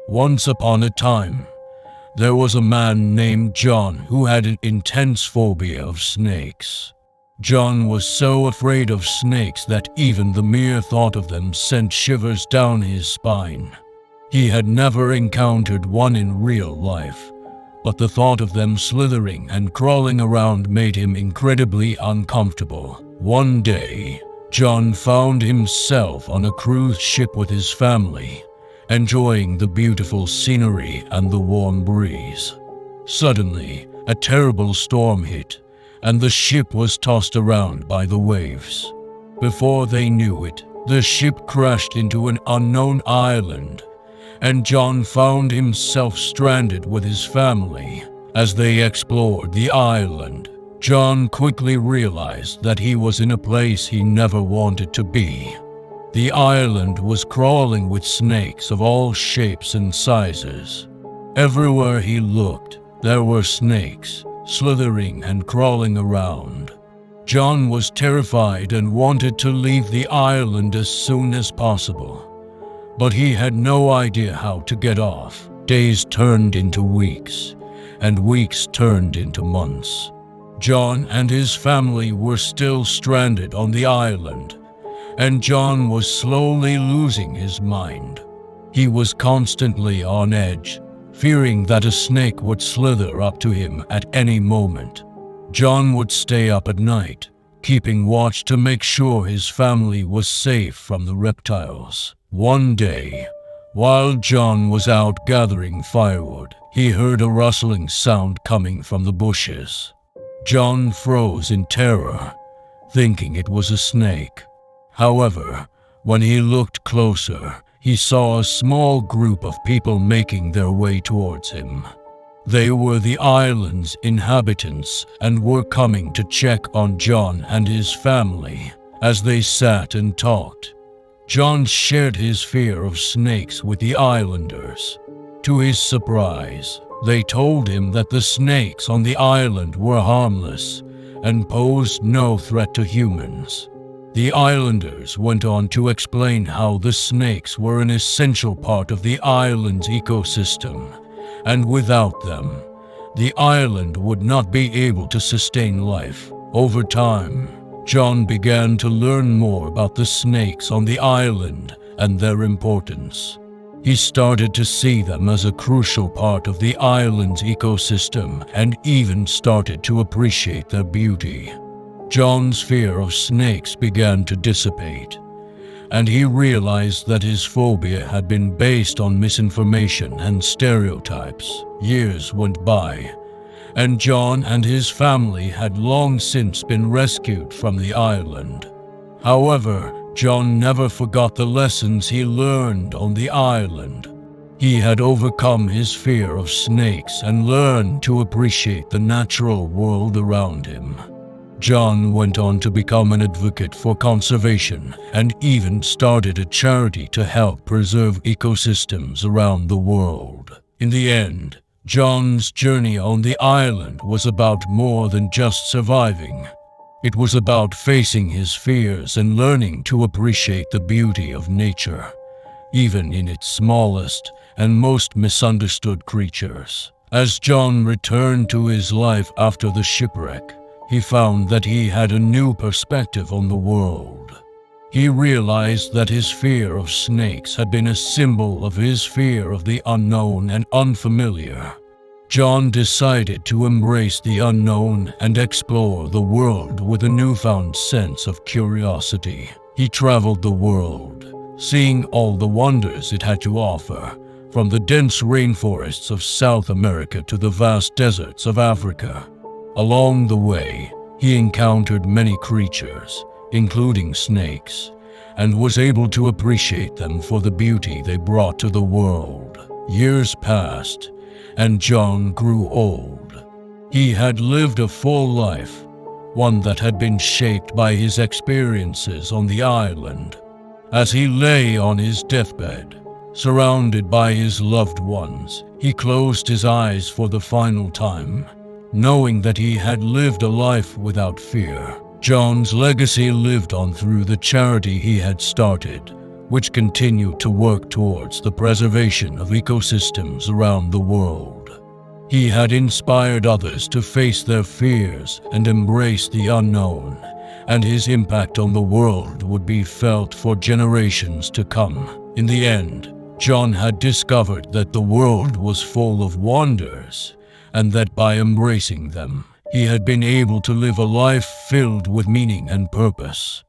Once upon a time, there was a man named John who had an intense phobia of snakes. John was so afraid of snakes that even the mere thought of them sent shivers down his spine. He had never encountered one in real life, but the thought of them slithering and crawling around made him incredibly uncomfortable. One day, John found himself on a cruise ship with his family, enjoying the beautiful scenery and the warm breeze. Suddenly, a terrible storm hit, and the ship was tossed around by the waves. Before they knew it, the ship crashed into an unknown island, and John found himself stranded with his family. As they explored the island, John quickly realized that he was in a place he never wanted to be. The island was crawling with snakes of all shapes and sizes. Everywhere he looked, there were snakes, slithering and crawling around. John was terrified and wanted to leave the island as soon as possible, but he had no idea how to get off. Days turned into weeks, and weeks turned into months. John and his family were still stranded on the island, and John was slowly losing his mind. He was constantly on edge, fearing that a snake would slither up to him at any moment. John would stay up at night, keeping watch to make sure his family was safe from the reptiles. One day, while John was out gathering firewood, he heard a rustling sound coming from the bushes. John froze in terror, thinking it was a snake. However, when he looked closer, he saw a small group of people making their way towards him. They were the island's inhabitants and were coming to check on John and his family. As they sat and talked, John shared his fear of snakes with the islanders. To his surprise, they told him that the snakes on the island were harmless and posed no threat to humans. The islanders went on to explain how the snakes were an essential part of the island's ecosystem, and without them, the island would not be able to sustain life. Over time, John began to learn more about the snakes on the island and their importance. He started to see them as a crucial part of the island's ecosystem and even started to appreciate their beauty. John's fear of snakes began to dissipate, and he realized that his phobia had been based on misinformation and stereotypes. Years went by, and John and his family had long since been rescued from the island. However, John never forgot the lessons he learned on the island. He had overcome his fear of snakes and learned to appreciate the natural world around him. John went on to become an advocate for conservation and even started a charity to help preserve ecosystems around the world. In the end, John's journey on the island was about more than just surviving. It was about facing his fears and learning to appreciate the beauty of nature, even in its smallest and most misunderstood creatures. As John returned to his life after the shipwreck, he found that he had a new perspective on the world. He realized that his fear of snakes had been a symbol of his fear of the unknown and unfamiliar. John decided to embrace the unknown and explore the world with a newfound sense of curiosity. He traveled the world, seeing all the wonders it had to offer, from the dense rainforests of South America to the vast deserts of Africa. Along the way, he encountered many creatures, including snakes, and was able to appreciate them for the beauty they brought to the world. Years passed, and John grew old. He had lived a full life, one that had been shaped by his experiences on the island. As he lay on his deathbed, surrounded by his loved ones, he closed his eyes for the final time, knowing that he had lived a life without fear. John's legacy lived on through the charity he had started, which continued to work towards the preservation of ecosystems around the world. He had inspired others to face their fears and embrace the unknown, and his impact on the world would be felt for generations to come. In the end, John had discovered that the world was full of wonders, and that by embracing them, he had been able to live a life filled with meaning and purpose.